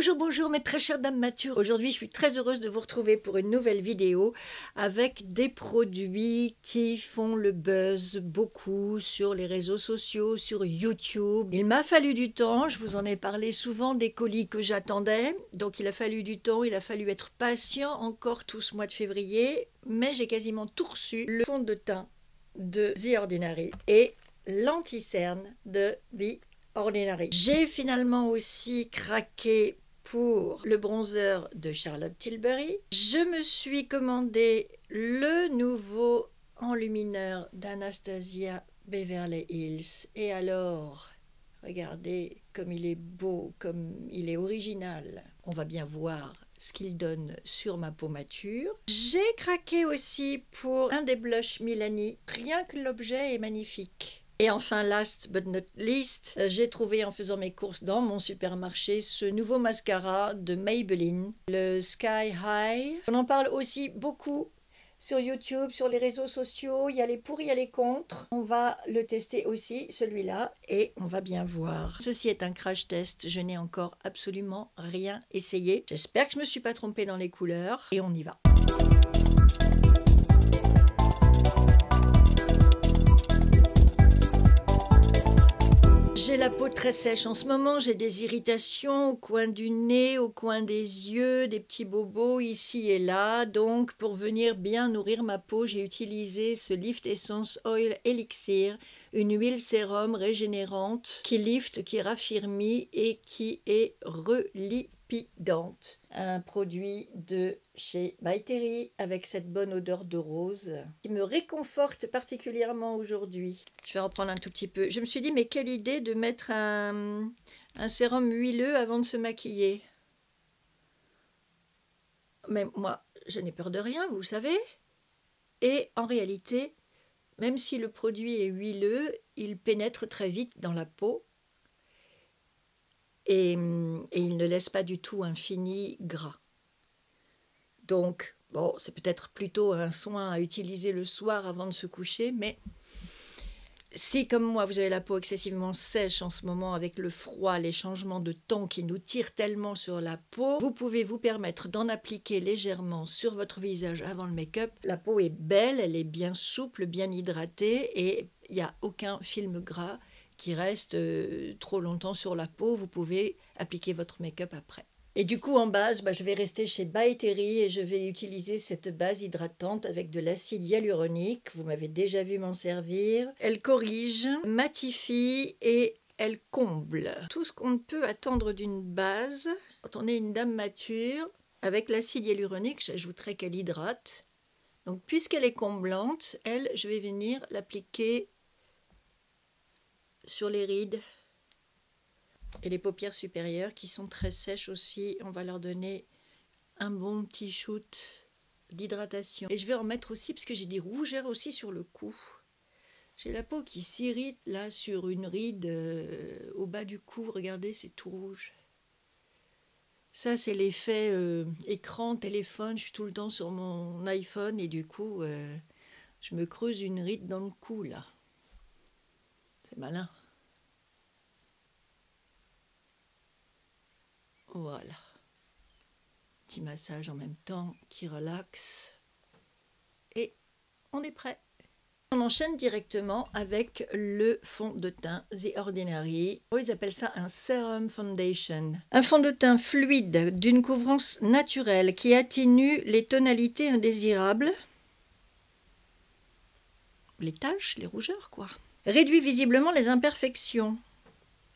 Bonjour, bonjour mes très chères dames matures. Aujourd'hui, je suis très heureuse de vous retrouver pour une nouvelle vidéo avec des produits qui font le buzz beaucoup sur les réseaux sociaux, sur YouTube. Il m'a fallu du temps, je vous en ai parlé souvent des colis que j'attendais. Donc il a fallu du temps, il a fallu être patient encore tout ce mois de février. Mais j'ai quasiment tout reçu. Le fond de teint de The Ordinary et l'anti-cerne de The Ordinary. J'ai finalement aussi craqué pour le bronzer de Charlotte Tilbury. Je me suis commandé le nouveau enlumineur d'Anastasia Beverly Hills. Et alors, regardez comme il est beau, comme il est original. On va bien voir ce qu'il donne sur ma peau mature. J'ai craqué aussi pour un des blushs Milani. Rien que l'objet est magnifique. Et enfin, last but not least, j'ai trouvé en faisant mes courses dans mon supermarché ce nouveau mascara de Maybelline, le Sky High. On en parle aussi beaucoup sur YouTube, sur les réseaux sociaux. Il y a les pour, il y a les contre. On va le tester aussi, celui-là, et on va bien voir. Ceci est un crash test. Je n'ai encore absolument rien essayé. J'espère que je ne me suis pas trompée dans les couleurs. Et on y va. J'ai la peau très sèche en ce moment, j'ai des irritations au coin du nez, au coin des yeux, des petits bobos ici et là. Donc pour venir bien nourrir ma peau, j'ai utilisé ce Lift Essence Oil Elixir, une huile sérum régénérante qui lift, qui raffermit et qui est relipidante. Un produit de chez By Terry avec cette bonne odeur de rose qui me réconforte particulièrement aujourd'hui. Je vais en prendre un tout petit peu. Je me suis dit, mais quelle idée de mettre un sérum huileux avant de se maquiller. Mais moi, je n'ai peur de rien, vous savez. Et en réalité, même si le produit est huileux, il pénètre très vite dans la peau et il ne laisse pas du tout un fini gras. Donc, bon, c'est peut-être plutôt un soin à utiliser le soir avant de se coucher, mais si, comme moi, vous avez la peau excessivement sèche en ce moment avec le froid, les changements de temps qui nous tirent tellement sur la peau, vous pouvez vous permettre d'en appliquer légèrement sur votre visage avant le make-up. La peau est belle, elle est bien souple, bien hydratée et il n'y a aucun film gras qui reste trop longtemps sur la peau. Vous pouvez appliquer votre make-up après. Et du coup, en base, je vais rester chez By Terry et je vais utiliser cette base hydratante avec de l'acide hyaluronique. Vous m'avez déjà vu m'en servir. Elle corrige, matifie et elle comble. Tout ce qu'on peut attendre d'une base. Quand on est une dame mature, avec l'acide hyaluronique, j'ajouterais qu'elle hydrate. Donc, puisqu'elle est comblante, elle, je vais venir l'appliquer sur les rides. Et les paupières supérieures qui sont très sèches aussi, on va leur donner un bon petit shoot d'hydratation. Et je vais en mettre aussi parce que j'ai des rougeurs aussi sur le cou. J'ai la peau qui s'irrite là sur une ride au bas du cou, regardez, c'est tout rouge. Ça, c'est l'effet écran, téléphone, je suis tout le temps sur mon iPhone et du coup, je me creuse une ride dans le cou là. C'est malin. Voilà, petit massage en même temps qui relaxe et on est prêt. On enchaîne directement avec le fond de teint The Ordinary. Ils appellent ça un Serum Foundation. Un fond de teint fluide d'une couvrance naturelle qui atténue les tonalités indésirables, les taches, les rougeurs quoi. Réduit visiblement les imperfections,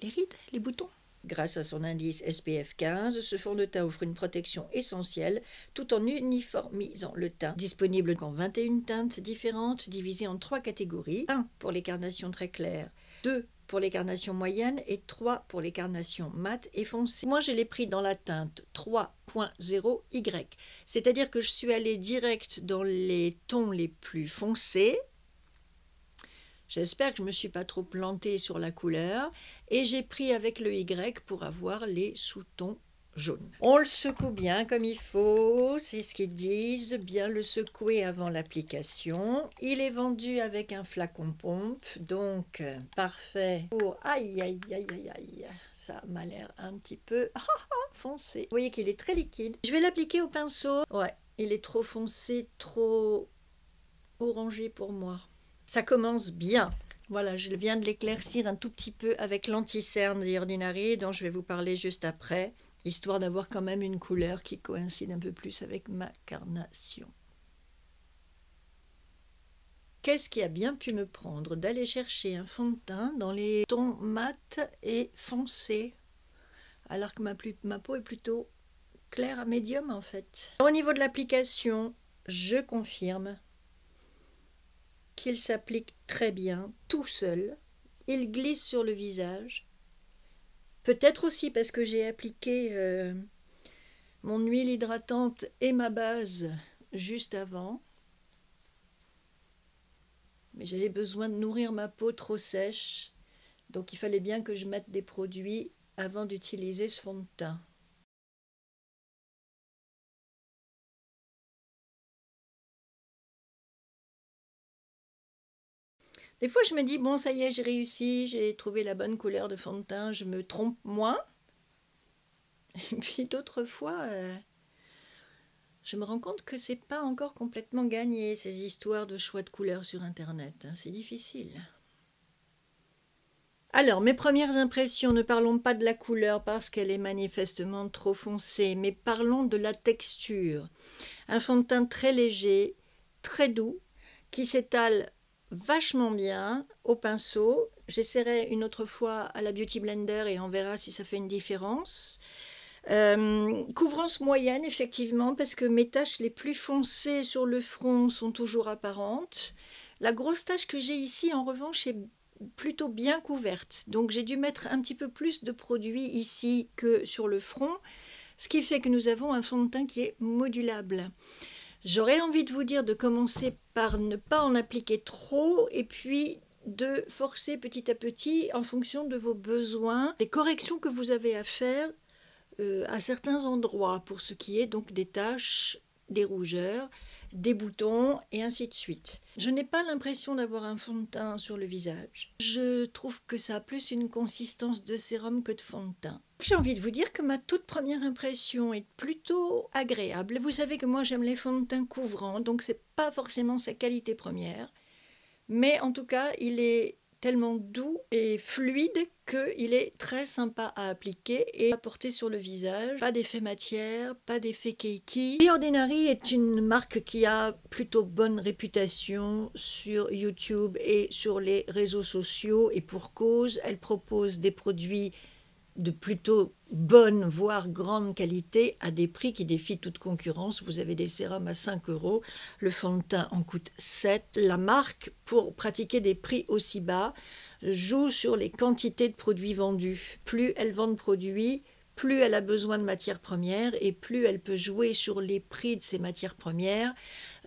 les rides, les boutons. Grâce à son indice SPF 15, ce fond de teint offre une protection essentielle tout en uniformisant le teint. Disponible en 21 teintes différentes divisées en 3 catégories. 1 pour les carnations très claires, 2 pour les carnations moyennes et 3 pour les carnations mates et foncées. Moi, je l'ai pris dans la teinte 3.0 Y, c'est-à-dire que je suis allée direct dans les tons les plus foncés. J'espère que je ne me suis pas trop plantée sur la couleur et j'ai pris avec le Y pour avoir les sous-tons jaunes. On le secoue bien comme il faut, c'est ce qu'ils disent, bien le secouer avant l'application. Il est vendu avec un flacon pompe, donc parfait pour... Aïe, aïe, aïe, aïe, aïe, ça m'a l'air un petit peu... foncé. Vous voyez qu'il est très liquide. Je vais l'appliquer au pinceau. Ouais, il est trop foncé, trop orangé pour moi. Ça commence bien. Voilà, je viens de l'éclaircir un tout petit peu avec l'anti-cerne The Ordinary, dont je vais vous parler juste après, histoire d'avoir quand même une couleur qui coïncide un peu plus avec ma carnation. Qu'est-ce qui a bien pu me prendre d'aller chercher un fond de teint dans les tons mat et foncés, alors que ma peau est plutôt claire à médium en fait. Au niveau de l'application, je confirme qu'il s'applique très bien, tout seul. Il glisse sur le visage. Peut-être aussi parce que j'ai appliqué mon huile hydratante et ma base juste avant. Mais j'avais besoin de nourrir ma peau trop sèche. Donc il fallait bien que je mette des produits avant d'utiliser ce fond de teint. Des fois, je me dis, bon, ça y est, j'ai réussi, j'ai trouvé la bonne couleur de fond de teint, je me trompe moins. Et puis d'autres fois, je me rends compte que c'est pas encore complètement gagné, ces histoires de choix de couleurs sur Internet. C'est difficile. Alors, mes premières impressions, ne parlons pas de la couleur parce qu'elle est manifestement trop foncée, mais parlons de la texture. Un fond de teint très léger, très doux, qui s'étale vachement bien au pinceau. J'essaierai une autre fois à la Beauty Blender et on verra si ça fait une différence. Couvrance moyenne effectivement parce que mes taches les plus foncées sur le front sont toujours apparentes. La grosse tache que j'ai ici en revanche est plutôt bien couverte, donc j'ai dû mettre un petit peu plus de produit ici que sur le front, ce qui fait que nous avons un fond de teint qui est modulable. J'aurais envie de vous dire de commencer par ne pas en appliquer trop et puis de forcer petit à petit en fonction de vos besoins, des corrections que vous avez à faire à certains endroits pour ce qui est donc des taches, des rougeurs, des boutons et ainsi de suite. Je n'ai pas l'impression d'avoir un fond de teint sur le visage. Je trouve que ça a plus une consistance de sérum que de fond de teint. J'ai envie de vous dire que ma toute première impression est plutôt agréable. Vous savez que moi j'aime les fonds de teint couvrants, donc c'est pas forcément sa qualité première. Mais en tout cas, il est tellement doux et fluide qu'il est très sympa à appliquer et à porter sur le visage. Pas d'effet matière, pas d'effet keiki. The Ordinary est une marque qui a plutôt bonne réputation sur YouTube et sur les réseaux sociaux et pour cause, elle propose des produits de plutôt bonne, voire grande qualité à des prix qui défient toute concurrence. Vous avez des sérums à 5 €, le fond de teint en coûte 7. La marque, pour pratiquer des prix aussi bas, joue sur les quantités de produits vendus. Plus elle vend de produits, plus elle a besoin de matières premières et plus elle peut jouer sur les prix de ces matières premières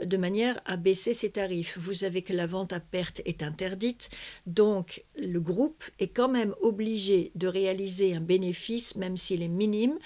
de manière à baisser ses tarifs. Vous savez que la vente à perte est interdite, donc le groupe est quand même obligé de réaliser un bénéfice, même s'il est minime,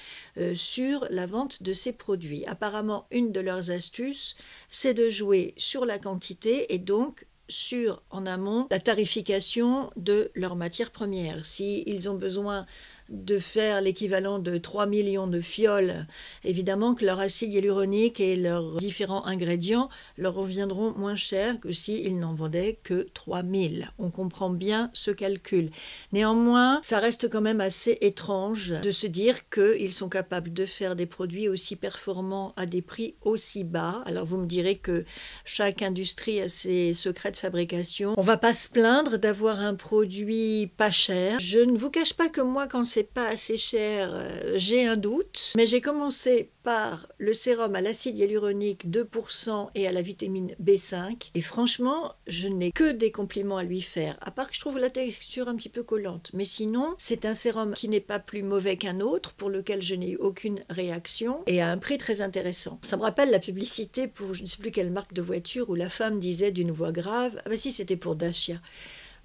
sur la vente de ces produits. Apparemment, une de leurs astuces, c'est de jouer sur la quantité et donc sur, en amont, la tarification de leurs matières premières. S'ils ont besoin de faire l'équivalent de 3 millions de fioles, évidemment que leur acide hyaluronique et leurs différents ingrédients leur reviendront moins cher que s'ils n'en vendaient que 3000. On comprend bien ce calcul. Néanmoins, ça reste quand même assez étrange de se dire qu'ils sont capables de faire des produits aussi performants à des prix aussi bas. Alors vous me direz que chaque industrie a ses secrets de fabrication. On ne va pas se plaindre d'avoir un produit pas cher. Je ne vous cache pas que moi, quand c'est pas assez cher, j'ai un doute, mais j'ai commencé par le sérum à l'acide hyaluronique 2% et à la vitamine B5 et franchement je n'ai que des compliments à lui faire, à part que je trouve la texture un petit peu collante, mais sinon c'est un sérum qui n'est pas plus mauvais qu'un autre, pour lequel je n'ai eu aucune réaction et à un prix très intéressant. Ça me rappelle la publicité pour je ne sais plus quelle marque de voiture où la femme disait d'une voix grave, ah bah si, c'était pour Dacia,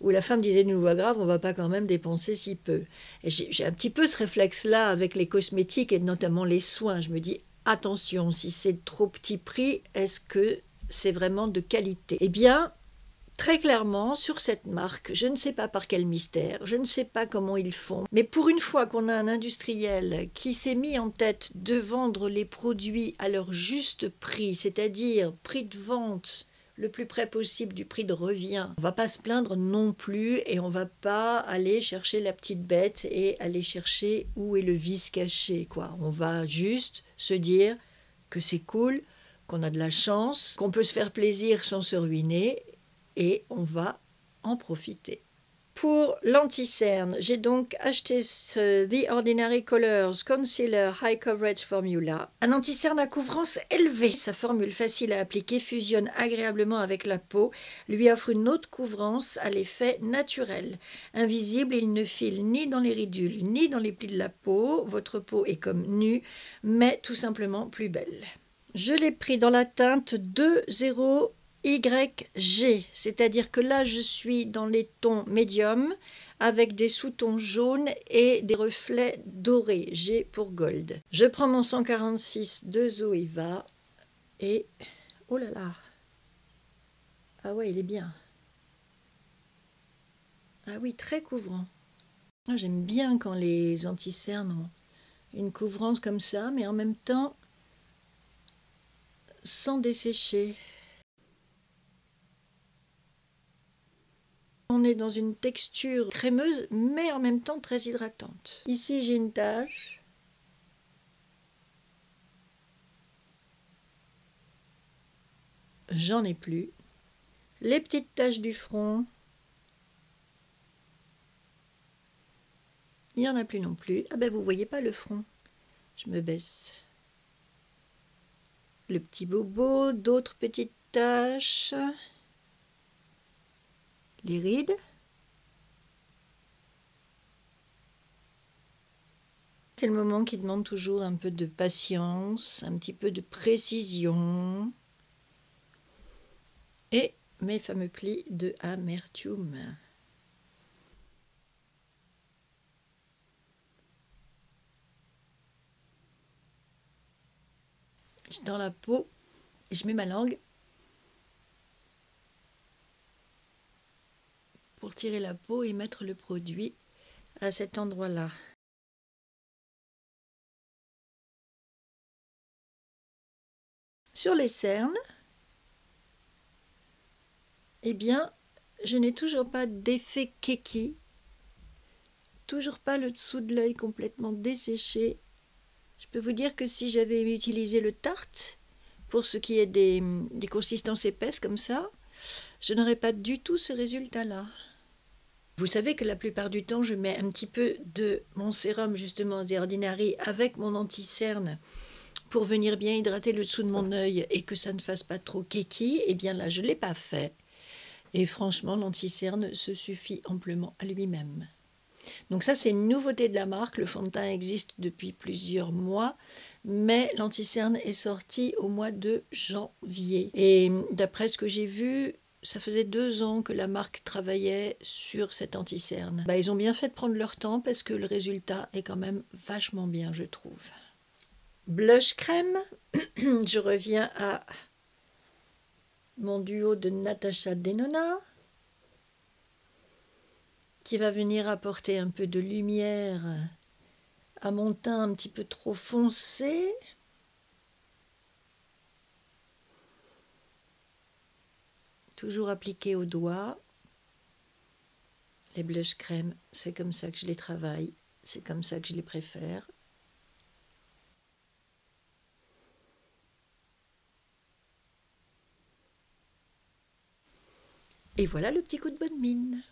où la femme disait d'une voix grave, on ne va pas quand même dépenser si peu. Et j'ai un petit peu ce réflexe-là avec les cosmétiques et notamment les soins. Je me dis, attention, si c'est trop petit prix, est-ce que c'est vraiment de qualité? Eh bien, Très clairement, sur cette marque, je ne sais pas par quel mystère, je ne sais pas comment ils font, mais pour une fois qu'on a un industriel qui s'est mis en tête de vendre les produits à leur juste prix, c'est-à-dire prix de vente le plus près possible du prix de revient, on ne va pas se plaindre non plus et on ne va pas aller chercher la petite bête et aller chercher où est le vice caché, quoi. On va juste se dire que c'est cool, qu'on a de la chance, qu'on peut se faire plaisir sans se ruiner, et on va en profiter. Pour l'anti-cerne, j'ai donc acheté ce The Ordinary Colors Concealer High Coverage Formula. Un anti-cerne à couvrance élevée. Sa formule facile à appliquer fusionne agréablement avec la peau, lui offre une haute couvrance à l'effet naturel. Invisible, il ne file ni dans les ridules ni dans les plis de la peau. Votre peau est comme nue, mais tout simplement plus belle. Je l'ai pris dans la teinte 2-0 YG, c'est-à-dire que là je suis dans les tons médiums avec des sous-tons jaunes et des reflets dorés, G pour gold. Je prends mon 146 de Zoeva et oh là là, ah ouais, il est bien. Ah oui, très couvrant. J'aime bien quand les anti-cernes ont une couvrance comme ça, mais en même temps sans dessécher. On est dans une texture crémeuse, mais en même temps très hydratante. Ici, j'ai une tache. J'en ai plus. Les petites taches du front. Il n'y en a plus non plus. Ah ben, vous voyez pas le front. Je me baisse. Le petit bobo, d'autres petites taches. Les rides. C'est le moment qui demande toujours un peu de patience, un petit peu de précision. Et mes fameux plis de amertume. Dans la peau, je mets ma langue pour tirer la peau et mettre le produit à cet endroit-là. Sur les cernes, eh bien, je n'ai toujours pas d'effet keki, toujours pas le dessous de l'œil complètement desséché. Je peux vous dire que si j'avais utilisé le Tarte, pour ce qui est des consistances épaisses comme ça, je n'aurais pas du tout ce résultat-là. Vous savez que la plupart du temps, je mets un petit peu de mon sérum, justement, The Ordinary, avec mon anti-cerne, pour venir bien hydrater le dessous de mon œil et que ça ne fasse pas trop keki. Eh bien là, je ne l'ai pas fait. Et franchement, l'anti-cerne se suffit amplement à lui-même. Donc ça, c'est une nouveauté de la marque. Le fond de teint existe depuis plusieurs mois, mais l'anti-cerne est sorti au mois de janvier. Et d'après ce que j'ai vu, ça faisait 2 ans que la marque travaillait sur cet anti-cerne. Ils ont bien fait de prendre leur temps parce que le résultat est quand même vachement bien, je trouve. Blush crème, je reviens à mon duo de Natasha Denona, qui va venir apporter un peu de lumière à mon teint un petit peu trop foncé. Toujours appliqué au doigt. Les blush crème, c'est comme ça que je les travaille, c'est comme ça que je les préfère. Et voilà le petit coup de bonne mine.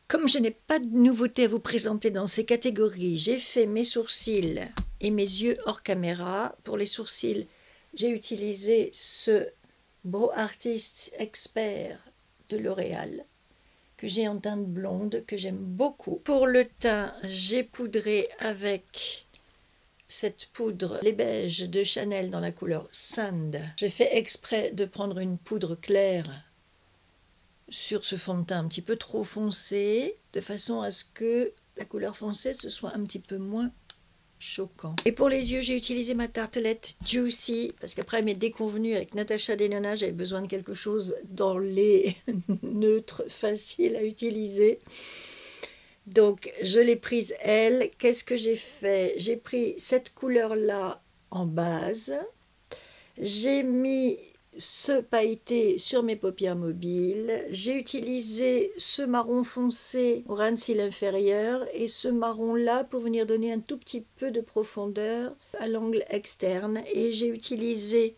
Comme je n'ai pas de nouveauté à vous présenter dans ces catégories, j'ai fait mes sourcils et mes yeux hors caméra. Pour les sourcils, j'ai utilisé ce Brow Artist Expert de L'Oréal que j'ai en teinte blonde, que j'aime beaucoup. Pour le teint, j'ai poudré avec cette poudre, les beiges de Chanel dans la couleur Sand. J'ai fait exprès de prendre une poudre claire sur ce fond de teint un petit peu trop foncé, de façon à ce que la couleur foncée ce soit un petit peu moins choquant. Et pour les yeux, j'ai utilisé ma tartelette Juicy, parce qu'après mes déconvenues avec Natacha Denona, j'avais besoin de quelque chose dans les neutres, facile à utiliser. Donc, je l'ai prise elle. Qu'est-ce que j'ai fait? J'ai pris cette couleur-là en base. J'ai mis ce pailleté sur mes paupières mobiles. J'ai utilisé ce marron foncé au ras de cils inférieur et ce marron-là pour venir donner un tout petit peu de profondeur à l'angle externe. Et j'ai utilisé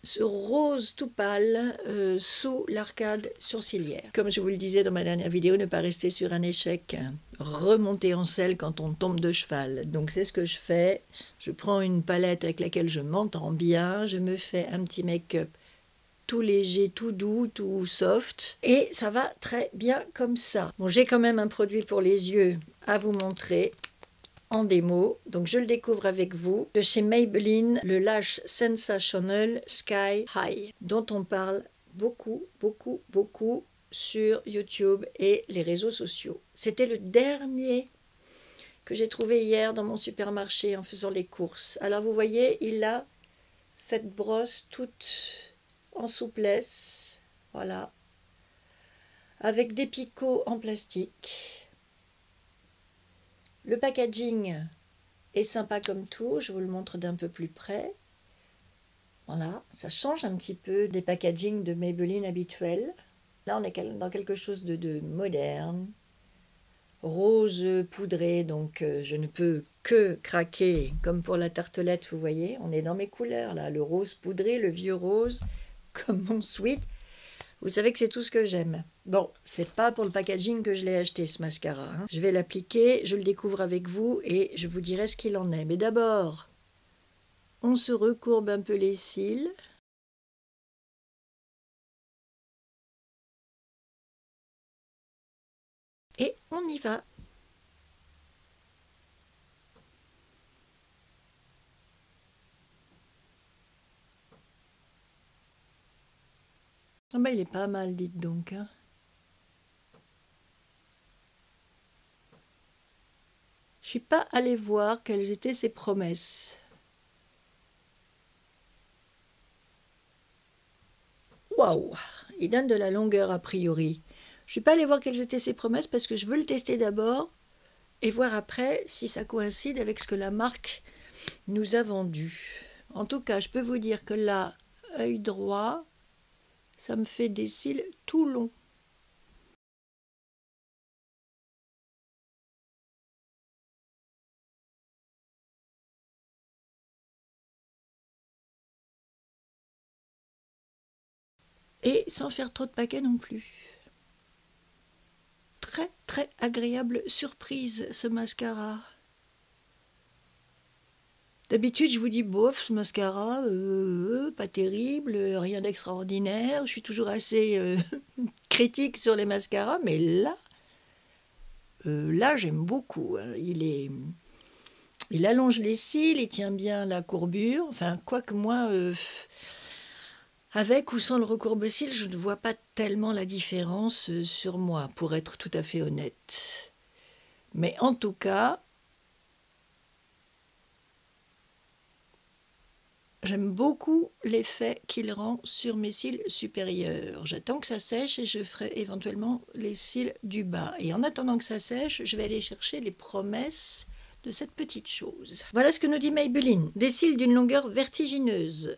ce rose tout pâle sous l'arcade sourcilière. Comme je vous le disais dans ma dernière vidéo, ne pas rester sur un échec, remonter en selle quand on tombe de cheval. Donc c'est ce que je fais. Je prends une palette avec laquelle je m'entends bien, je me fais un petit make-up tout léger, tout doux, tout soft, et ça va très bien comme ça. Bon, j'ai quand même un produit pour les yeux à vous montrer en démo, donc je le découvre avec vous, de chez Maybelline, le Lash Sensational Sky High, dont on parle beaucoup sur YouTube et les réseaux sociaux. C'était le dernier que j'ai trouvé hier dans mon supermarché en faisant les courses. Alors vous voyez, il a cette brosse toute en souplesse, voilà, avec des picots en plastique. Le packaging est sympa comme tout, je vous le montre d'un peu plus près. Voilà, ça change un petit peu des packagings de Maybelline habituels. Là, on est dans quelque chose de moderne, rose poudré, donc je ne peux que craquer, comme pour la tartelette, vous voyez. On est dans mes couleurs, là, le rose poudré, le vieux rose, comme mon sweat. Vous savez que c'est tout ce que j'aime. Bon, c'est pas pour le packaging que je l'ai acheté, ce mascara, hein. Je vais l'appliquer, je le découvre avec vous et je vous dirai ce qu'il en est. Mais d'abord, on se recourbe un peu les cils. Et on y va. Ah ben, il est pas mal, dites donc, hein. Je suis pas allée voir quelles étaient ses promesses. Waouh, il donne de la longueur a priori. Je suis pas allée voir quelles étaient ses promesses parce que je veux le tester d'abord et voir après si ça coïncide avec ce que la marque nous a vendu. En tout cas, je peux vous dire que là, œil droit, ça me fait des cils tout longs. Et sans faire trop de paquets non plus. Très agréable surprise ce mascara. D'habitude, je vous dis bof, ce mascara, pas terrible, rien d'extraordinaire. Je suis toujours assez critique sur les mascaras, mais là j'aime beaucoup. Il allonge les cils, il tient bien la courbure. Enfin, quoique moi, avec ou sans le recourbe-cils, je ne vois pas tellement la différence sur moi, pour être tout à fait honnête. Mais en tout cas, j'aime beaucoup l'effet qu'il rend sur mes cils supérieurs. J'attends que ça sèche et je ferai éventuellement les cils du bas. Et en attendant que ça sèche, je vais aller chercher les promesses de cette petite chose. Voilà ce que nous dit Maybelline. Des cils d'une longueur vertigineuse.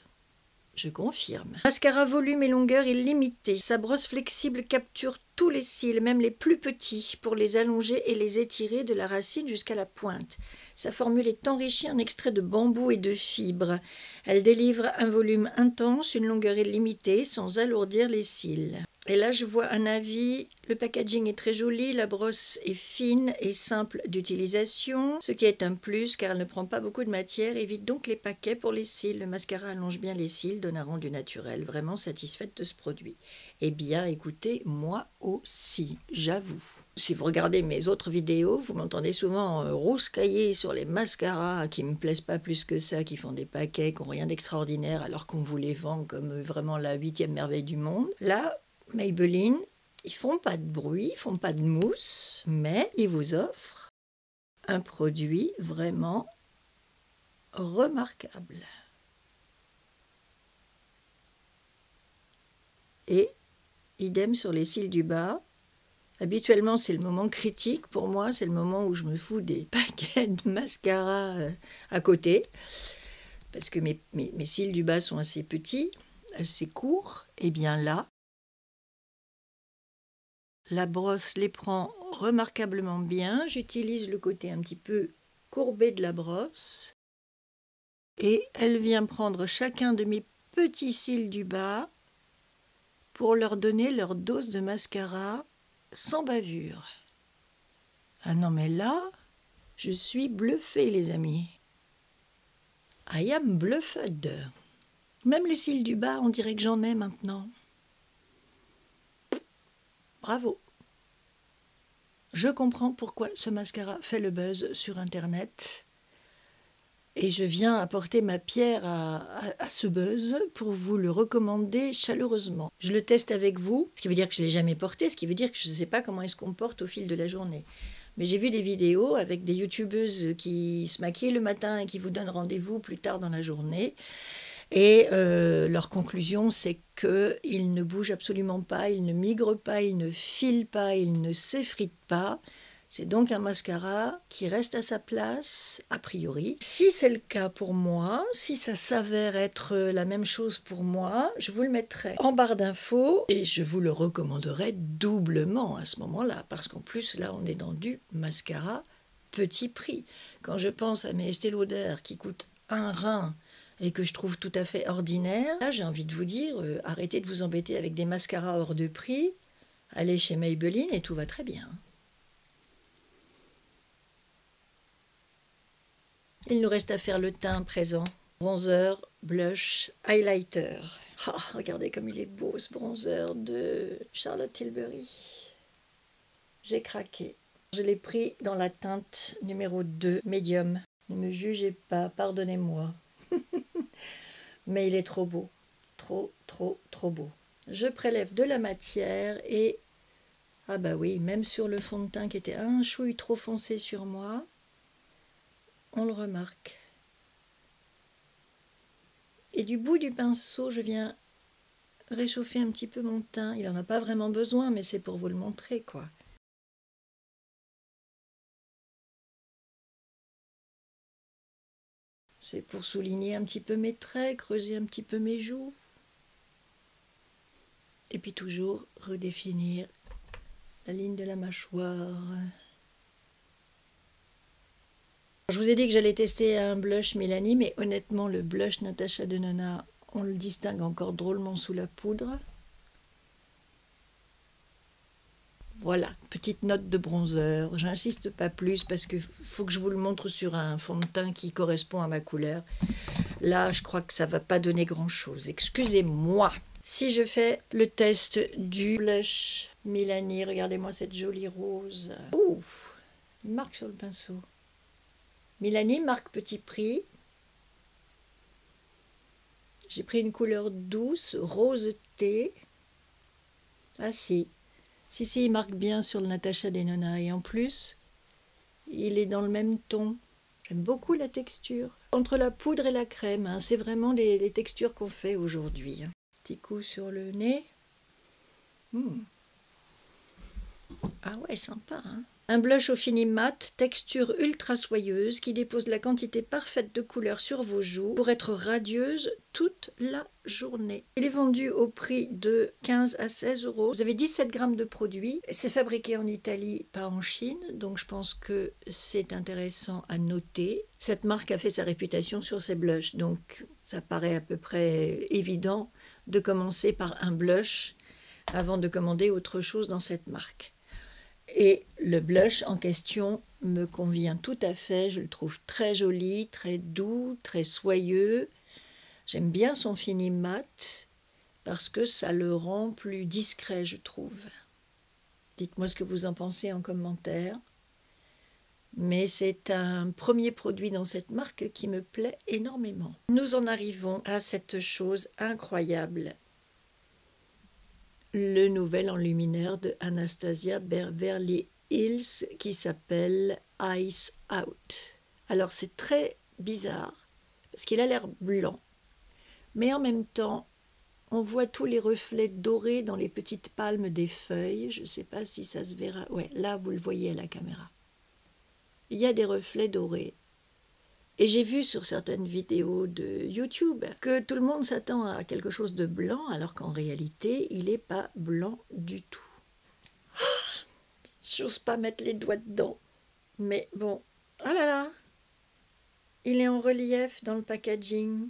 Je confirme. Mascara volume et longueur illimitée. Sa brosse flexible capture tous les cils, même les plus petits, pour les allonger et les étirer de la racine jusqu'à la pointe. Sa formule est enrichie en extraits de bambou et de fibres. Elle délivre un volume intense, une longueur illimitée, sans alourdir les cils. Et là, je vois un avis. Le packaging est très joli, la brosse est fine et simple d'utilisation, ce qui est un plus car elle ne prend pas beaucoup de matière, évite donc les paquets pour les cils. Le mascara allonge bien les cils, donne un rendu naturel. Vraiment satisfaite de ce produit. Eh bien, écoutez, moi aussi, j'avoue. Si vous regardez mes autres vidéos, vous m'entendez souvent rouscailler sur les mascaras qui ne me plaisent pas plus que ça, qui font des paquets, qui n'ont rien d'extraordinaire alors qu'on vous les vend comme vraiment la 8e merveille du monde. Là, Maybelline, ils font pas de bruit, ils font pas de mousse, mais ils vous offrent un produit vraiment remarquable. Et idem sur les cils du bas. Habituellement, c'est le moment critique pour moi, c'est le moment où je me fous des paquets de mascara à côté, parce que mes cils du bas sont assez petits, assez courts. Et bien là, la brosse les prend remarquablement bien. J'utilise le côté un petit peu courbé de la brosse et elle vient prendre chacun de mes petits cils du bas pour leur donner leur dose de mascara sans bavure. Ah non mais là, je suis bluffée les amis. I am bluffed. Même les cils du bas, on dirait que j'en ai maintenant. Bravo. Je comprends pourquoi ce mascara fait le buzz sur Internet. Et je viens apporter ma pierre à ce buzz pour vous le recommander chaleureusement. Je le teste avec vous, ce qui veut dire que je ne l'ai jamais porté, ce qui veut dire que je ne sais pas comment il se comporte au fil de la journée. Mais j'ai vu des vidéos avec des youtubeuses qui se maquillent le matin et qui vous donnent rendez-vous plus tard dans la journée. Et leur conclusion, c'est qu'il ne bouge absolument pas, il ne migre pas, il ne file pas, il ne s'effrite pas. C'est donc un mascara qui reste à sa place, a priori. Si c'est le cas pour moi, si ça s'avère être la même chose pour moi, je vous le mettrai en barre d'infos et je vous le recommanderai doublement à ce moment-là. Parce qu'en plus, là, on est dans du mascara petit prix. Quand je pense à mes Estée Lauder qui coûtent un rein et que je trouve tout à fait ordinaire, là, j'ai envie de vous dire, arrêtez de vous embêter avec des mascaras hors de prix, allez chez Maybelline et tout va très bien. Il nous reste à faire le teint présent. Bronzer, blush, highlighter. Ah, regardez comme il est beau ce bronzer de Charlotte Tilbury. J'ai craqué. Je l'ai pris dans la teinte numéro 2, médium. Ne me jugez pas, pardonnez-moi. Mais il est trop beau. Trop beau. Je prélève de la matière et... Ah bah oui, même sur le fond de teint qui était un chouille trop foncé sur moi, on le remarque. Et du bout du pinceau, je viens réchauffer un petit peu mon teint. Il n'en a pas vraiment besoin, mais c'est pour vous le montrer, quoi. C'est pour souligner un petit peu mes traits, creuser un petit peu mes joues. Et puis toujours redéfinir la ligne de la mâchoire. Je vous ai dit que j'allais tester un blush Mélanie, mais honnêtement, le blush Natasha Denona, on le distingue encore drôlement sous la poudre. Voilà, petite note de bronzer. J'insiste pas plus parce qu'il faut que je vous le montre sur un fond de teint qui correspond à ma couleur. Là, je crois que ça va pas donner grand-chose. Excusez-moi. Si je fais le test du blush Mélanie, regardez-moi cette jolie rose. Ouh, il marque sur le pinceau. Mélanie, marque Petit Prix. J'ai pris une couleur douce, rose thé. Ah si, il marque bien sur le Natasha Denona. Et en plus, il est dans le même ton. J'aime beaucoup la texture. Entre la poudre et la crème, hein, c'est vraiment les textures qu'on fait aujourd'hui. Petit coup sur le nez. Ah ouais, sympa, hein. Un blush au fini mat, texture ultra soyeuse qui dépose la quantité parfaite de couleur sur vos joues pour être radieuse toute la journée. Il est vendu au prix de 15 à 16 euros. Vous avez 17 grammes de produit. C'est fabriqué en Italie, pas en Chine, donc je pense que c'est intéressant à noter. Cette marque a fait sa réputation sur ses blushs, donc ça paraît à peu près évident de commencer par un blush avant de commander autre chose dans cette marque. Et le blush en question me convient tout à fait, je le trouve très joli, très doux, très soyeux. J'aime bien son fini mat parce que ça le rend plus discret, je trouve. Dites-moi ce que vous en pensez en commentaire. Mais c'est un premier produit dans cette marque qui me plaît énormément. Nous en arrivons à cette chose incroyable. Le nouvel enlumineur de Anastasia Beverly Hills qui s'appelle Ice Out. Alors c'est très bizarre parce qu'il a l'air blanc. Mais en même temps, on voit tous les reflets dorés dans les petites palmes des feuilles. Je ne sais pas si ça se verra. Ouais, là, vous le voyez à la caméra. Il y a des reflets dorés. Et j'ai vu sur certaines vidéos de YouTube que tout le monde s'attend à quelque chose de blanc, alors qu'en réalité, il n'est pas blanc du tout. J'ose pas mettre les doigts dedans. Mais bon, ah là là, il est en relief dans le packaging.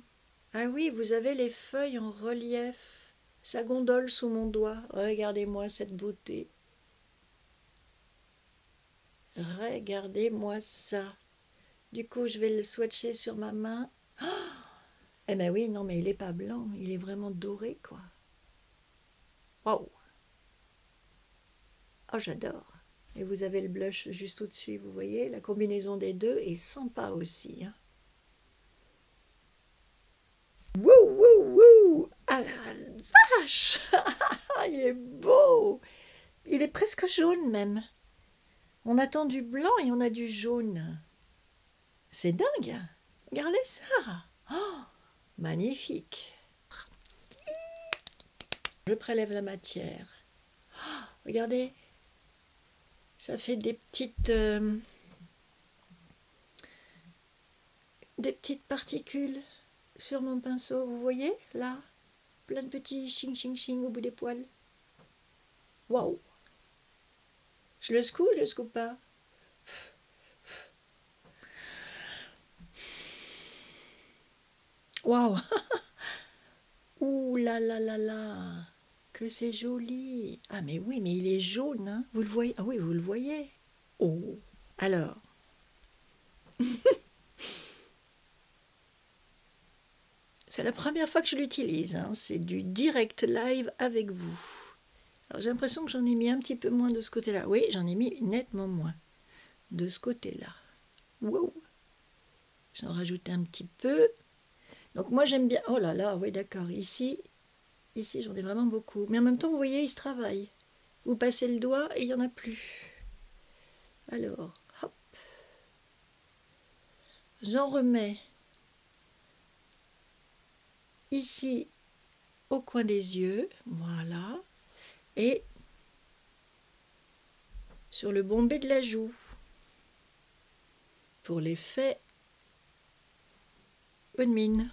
Ah oui, vous avez les feuilles en relief. Ça gondole sous mon doigt. Regardez-moi cette beauté. Regardez-moi ça. Du coup, je vais le swatcher sur ma main. Oh, eh ben oui, non, mais il n'est pas blanc. Il est vraiment doré, quoi. Waouh! Oh, j'adore. Et vous avez le blush juste au-dessus, vous voyez? La combinaison des deux est sympa aussi. Hein. Wouh, wouh, wouh! Ah la vache! Il est beau! Il est presque jaune même. On attend du blanc et on a du jaune. C'est dingue! Regardez ça! Oh, magnifique! Je prélève la matière. Oh, regardez, ça fait des petites particules sur mon pinceau. Vous voyez, là? Plein de petits ching-ching-ching au bout des poils. Waouh! Je le secoue ou je le secoue pas? Waouh! Ouh là là là là! Que c'est joli! Ah mais oui, mais il est jaune, hein? Vous le voyez? Ah oui, vous le voyez? Oh! Alors... C'est la première fois que je l'utilise, hein. C'est du direct live avec vous. Alors j'ai l'impression que j'en ai mis un petit peu moins de ce côté-là. Oui, j'en ai mis nettement moins de ce côté-là. Wow! J'en rajoute un petit peu. Donc moi j'aime bien... Oh là là, oui d'accord, ici j'en ai vraiment beaucoup. Mais en même temps, vous voyez, il se travaille. Vous passez le doigt et il n'y en a plus. Alors, hop. J'en remets ici au coin des yeux. Voilà. Et sur le bombé de la joue. Pour l'effet bonne mine.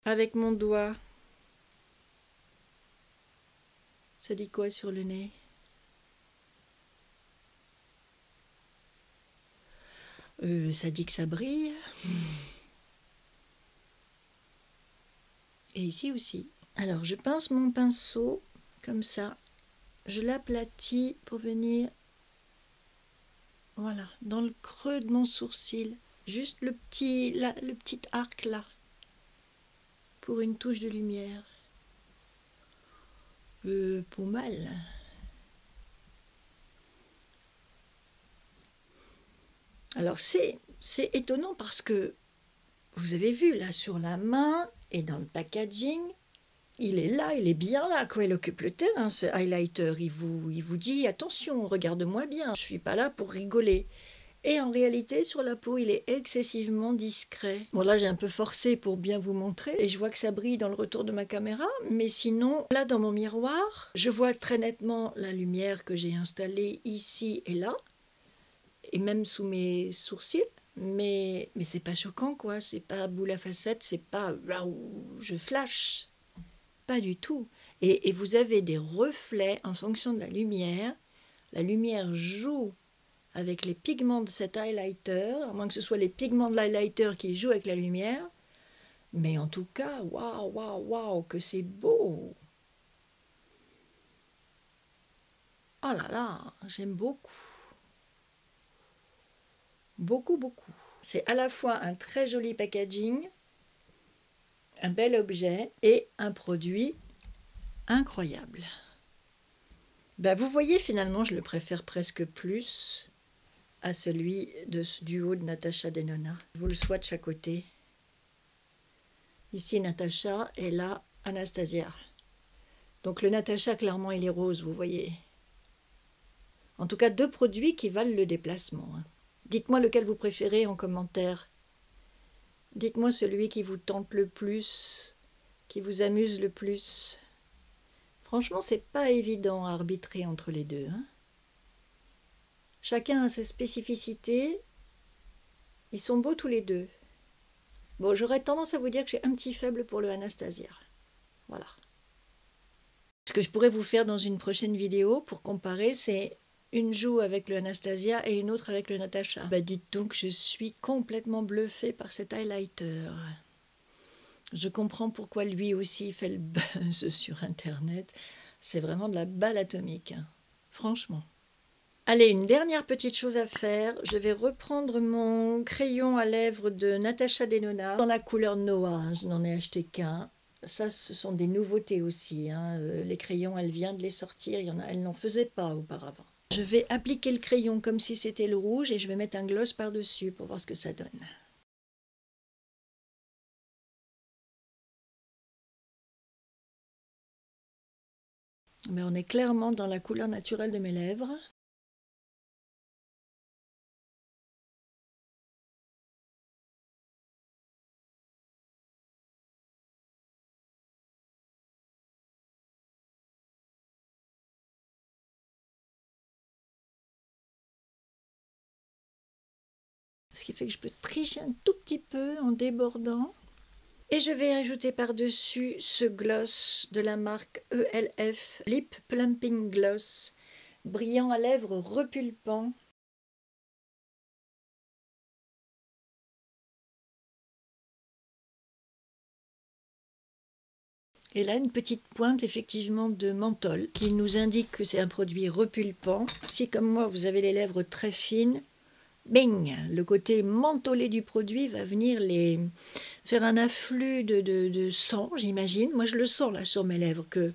Avec mon doigt. Ça dit quoi sur le nez? Ça dit que ça brille. Et ici aussi. Alors, je pince mon pinceau comme ça. Je l'aplatis pour venir, voilà, dans le creux de mon sourcil. Juste le petit arc là. Pour une touche de lumière. Pas mal. Alors, c'est étonnant parce que vous avez vu là sur la main et dans le packaging, il est là, il est bien là, quoi. Il occupe le terrain, ce highlighter. Il vous dit attention, regarde-moi bien, je suis pas là pour rigoler. Et en réalité, sur la peau, il est excessivement discret. Bon, là, j'ai un peu forcé pour bien vous montrer. Et je vois que ça brille dans le retour de ma caméra. Mais sinon, là, dans mon miroir, je vois très nettement la lumière que j'ai installée ici et là. Et même sous mes sourcils. Mais c'est pas choquant, quoi. C'est pas boule à facettes, c'est pas je flash. Pas du tout. Et vous avez des reflets en fonction de la lumière. La lumière joue avec les pigments de cet highlighter, à moins que ce soit les pigments de l'highlighter qui jouent avec la lumière. Mais en tout cas, waouh, waouh, waouh, que c'est beau! Oh là là, j'aime beaucoup. Beaucoup, beaucoup. C'est à la fois un très joli packaging, un bel objet et un produit incroyable. Ben, vous voyez, finalement, je le préfère presque plus à celui de ce duo de Natasha Denona. Je vous le swatch à côté. Ici Natasha et là Anastasia. Donc le Natasha, clairement, il est rose, vous voyez. En tout cas, deux produits qui valent le déplacement. Hein. Dites-moi lequel vous préférez en commentaire. Dites-moi celui qui vous tente le plus, qui vous amuse le plus. Franchement, c'est pas évident à arbitrer entre les deux, hein. Chacun a ses spécificités. Ils sont beaux tous les deux. Bon, j'aurais tendance à vous dire que j'ai un petit faible pour le Anastasia. Voilà. Ce que je pourrais vous faire dans une prochaine vidéo pour comparer, c'est une joue avec le Anastasia et une autre avec le Natasha. Bah dites donc, je suis complètement bluffée par cet highlighter. Je comprends pourquoi lui aussi fait le buzz sur Internet. C'est vraiment de la balle atomique, hein. Franchement. Allez, une dernière petite chose à faire. Je vais reprendre mon crayon à lèvres de Natasha Denona dans la couleur Noah. Je n'en ai acheté qu'un. Ça, ce sont des nouveautés aussi, hein. Les crayons, elle vient de les sortir. Elle n'en faisait pas auparavant. Je vais appliquer le crayon comme si c'était le rouge et je vais mettre un gloss par-dessus pour voir ce que ça donne. Mais on est clairement dans la couleur naturelle de mes lèvres. Ce qui fait que je peux tricher un tout petit peu en débordant. Et je vais ajouter par-dessus ce gloss de la marque ELF Lip Plumping Gloss, brillant à lèvres repulpant. Et là, une petite pointe effectivement de menthol qui nous indique que c'est un produit repulpant. Si comme moi, vous avez les lèvres très fines, bing, le côté mentholé du produit va venir faire un afflux de sang, j'imagine. Moi, je le sens là sur mes lèvres que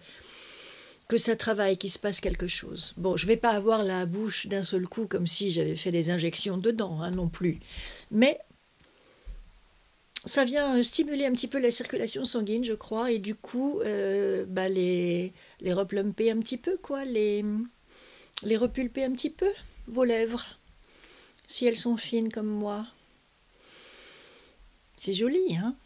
ça travaille, qu'il se passe quelque chose. Bon, je ne vais pas avoir la bouche d'un seul coup comme si j'avais fait des injections dedans, hein, non plus. Mais ça vient stimuler un petit peu la circulation sanguine, je crois, et du coup, les replumper un petit peu, quoi, les repulper un petit peu, vos lèvres, si elles sont fines comme moi. C'est joli, hein?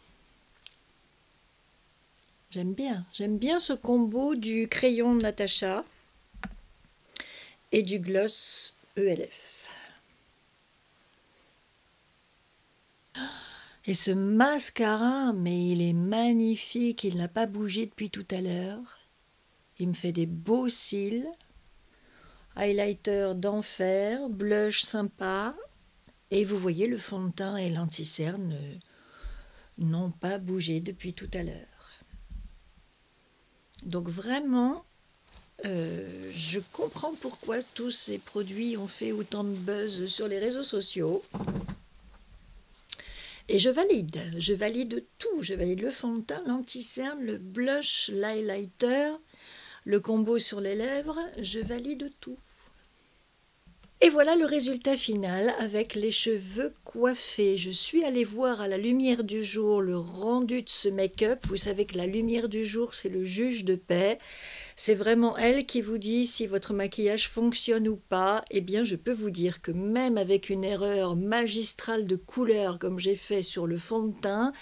J'aime bien ce combo du crayon Natasha et du gloss ELF. Et ce mascara, mais il est magnifique, il n'a pas bougé depuis tout à l'heure. Il me fait des beaux cils, highlighter d'enfer, blush sympa. Et vous voyez, le fond de teint et l'anti-cerne n'ont pas bougé depuis tout à l'heure. Donc vraiment, je comprends pourquoi tous ces produits ont fait autant de buzz sur les réseaux sociaux. Et je valide tout. Je valide le fond de teint, l'anti-cerne, le blush, l'highlighter, le combo sur les lèvres. Je valide tout. Et voilà le résultat final avec les cheveux coiffés. Je suis allée voir à la lumière du jour le rendu de ce make-up. Vous savez que la lumière du jour, c'est le juge de paix. C'est vraiment elle qui vous dit si votre maquillage fonctionne ou pas. Eh bien, je peux vous dire que même avec une erreur magistrale de couleur comme j'ai fait sur le fond de teint,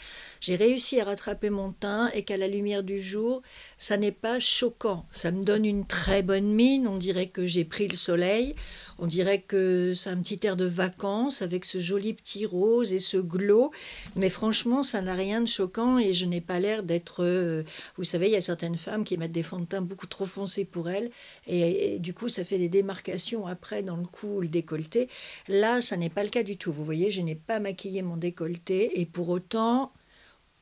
j'ai réussi à rattraper mon teint et qu'à la lumière du jour, ça n'est pas choquant. Ça me donne une très bonne mine. On dirait que j'ai pris le soleil. On dirait que c'est un petit air de vacances avec ce joli petit rose et ce glow. Mais franchement, ça n'a rien de choquant et je n'ai pas l'air d'être... vous savez, il y a certaines femmes qui mettent des fonds de teint beaucoup trop foncés pour elles et du coup, ça fait des démarcations après dans le cou ou le décolleté. Là, ça n'est pas le cas du tout. Vous voyez, je n'ai pas maquillé mon décolleté et pour autant...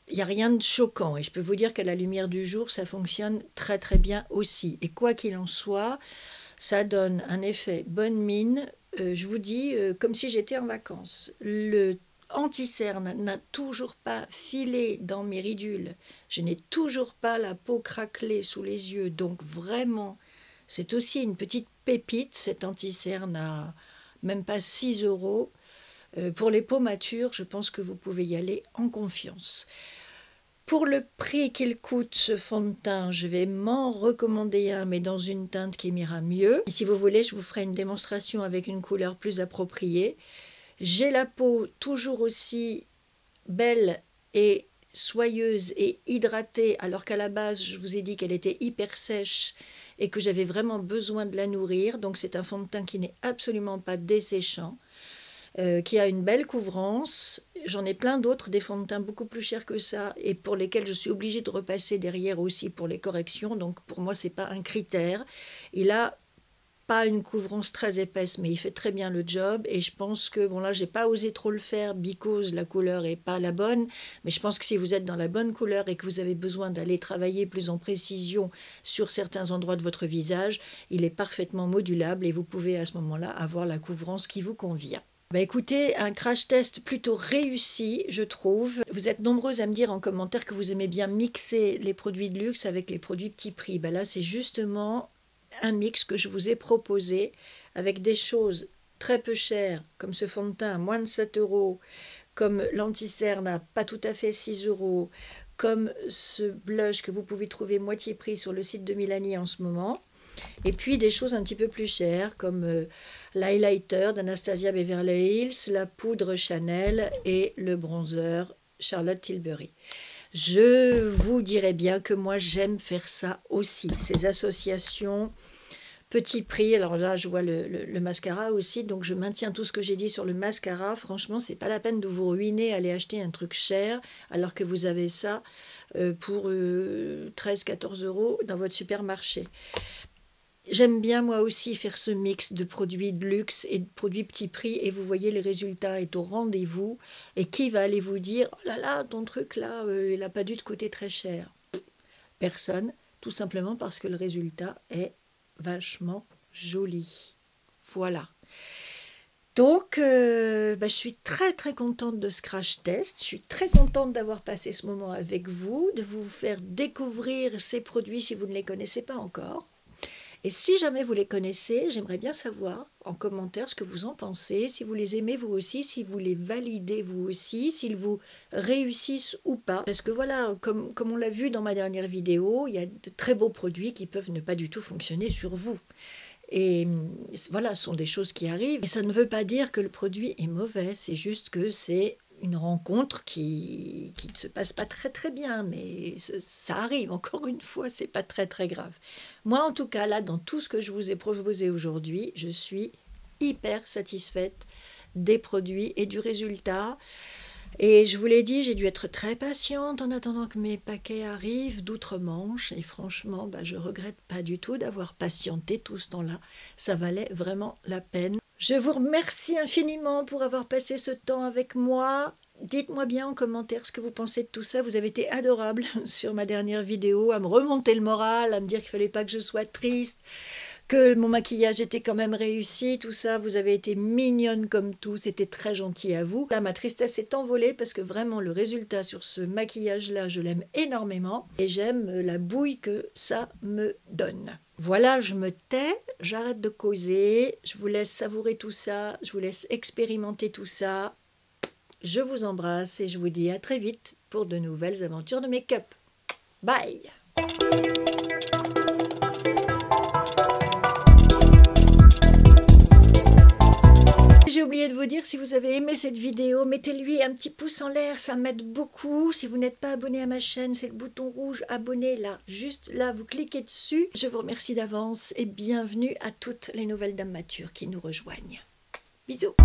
il n'y a rien de choquant et je peux vous dire qu'à la lumière du jour, ça fonctionne très très bien aussi. Et quoi qu'il en soit, ça donne un effet bonne mine, je vous dis, comme si j'étais en vacances. Le anti-cerne n'a toujours pas filé dans mes ridules. Je n'ai toujours pas la peau craquelée sous les yeux. Donc vraiment, c'est aussi une petite pépite, cet anti-cerne à même pas 6 €. Pour les peaux matures, je pense que vous pouvez y aller en confiance. Pour le prix qu'il coûte, ce fond de teint, je vais m'en recommander un, mais dans une teinte qui m'ira mieux. Et si vous voulez, je vous ferai une démonstration avec une couleur plus appropriée. J'ai la peau toujours aussi belle et soyeuse et hydratée, alors qu'à la base, je vous ai dit qu'elle était hyper sèche et que j'avais vraiment besoin de la nourrir. Donc c'est un fond de teint qui n'est absolument pas desséchant, qui a une belle couvrance. J'en ai plein d'autres, des fonds de teint beaucoup plus chers que ça et pour lesquels je suis obligée de repasser derrière aussi pour les corrections. Donc pour moi, ce n'est pas un critère. Il a pas une couvrance très épaisse, mais il fait très bien le job. Et je pense que, bon là, j'ai pas osé trop le faire, because la couleur est pas la bonne. Mais je pense que si vous êtes dans la bonne couleur et que vous avez besoin d'aller travailler plus en précision sur certains endroits de votre visage, il est parfaitement modulable et vous pouvez à ce moment-là avoir la couvrance qui vous convient. Bah écoutez, un crash test plutôt réussi, je trouve. Vous êtes nombreuses à me dire en commentaire que vous aimez bien mixer les produits de luxe avec les produits petit prix. Bah là, c'est justement un mix que je vous ai proposé avec des choses très peu chères, comme ce fond de teint à moins de 7 €, comme l'anti-cerne à pas tout à fait 6 €, comme ce blush que vous pouvez trouver moitié prix sur le site de Milani en ce moment. Et puis des choses un petit peu plus chères comme l'highlighter d'Anastasia Beverly Hills, la poudre Chanel et le bronzer Charlotte Tilbury. Je vous dirais bien que moi j'aime faire ça aussi, ces associations petit prix. Alors là je vois le mascara aussi, donc je maintiens tout ce que j'ai dit sur le mascara. Franchement c'est pas la peine de vous ruiner, aller acheter un truc cher alors que vous avez ça pour 13-14 € dans votre supermarché. J'aime bien moi aussi faire ce mix de produits de luxe et de produits petit prix et vous voyez le résultat est au rendez-vous. Et qui va aller vous dire « Oh là là, ton truc là, il n'a pas dû te coûter très cher ». Personne, tout simplement parce que le résultat est vachement joli. Voilà. Donc, je suis très très contente de ce crash test. Je suis très contente d'avoir passé ce moment avec vous, de vous faire découvrir ces produits si vous ne les connaissez pas encore. Et si jamais vous les connaissez, j'aimerais bien savoir en commentaire ce que vous en pensez, si vous les aimez vous aussi, si vous les validez vous aussi, s'ils vous réussissent ou pas. Parce que voilà, comme on l'a vu dans ma dernière vidéo, il y a de très beaux produits qui peuvent ne pas du tout fonctionner sur vous. Et voilà, ce sont des choses qui arrivent. Et ça ne veut pas dire que le produit est mauvais, c'est juste que c'est une rencontre qui ne se passe pas très très bien, mais ça arrive, encore une fois, c'est pas très très grave. Moi en tout cas, là, dans tout ce que je vous ai proposé aujourd'hui, je suis hyper satisfaite des produits et du résultat. Et je vous l'ai dit, j'ai dû être très patiente en attendant que mes paquets arrivent d'outre-Manche. Et franchement, je regrette pas du tout d'avoir patienté tout ce temps-là. Ça valait vraiment la peine. Je vous remercie infiniment pour avoir passé ce temps avec moi. Dites-moi bien en commentaire ce que vous pensez de tout ça. Vous avez été adorables sur ma dernière vidéo, à me remonter le moral, à me dire qu'il ne fallait pas que je sois triste, que mon maquillage était quand même réussi, tout ça. Vous avez été mignonne comme tout, c'était très gentil à vous. Là, ma tristesse s'est envolée parce que vraiment le résultat sur ce maquillage-là, je l'aime énormément et j'aime la bouille que ça me donne. Voilà, je me tais, j'arrête de causer, je vous laisse savourer tout ça, je vous laisse expérimenter tout ça. Je vous embrasse et je vous dis à très vite pour de nouvelles aventures de make-up. Bye! J'ai oublié de vous dire, si vous avez aimé cette vidéo, mettez-lui un petit pouce en l'air, ça m'aide beaucoup. Si vous n'êtes pas abonné à ma chaîne, c'est le bouton rouge abonné là, juste là, vous cliquez dessus. Je vous remercie d'avance et bienvenue à toutes les nouvelles dames matures qui nous rejoignent. Bisous!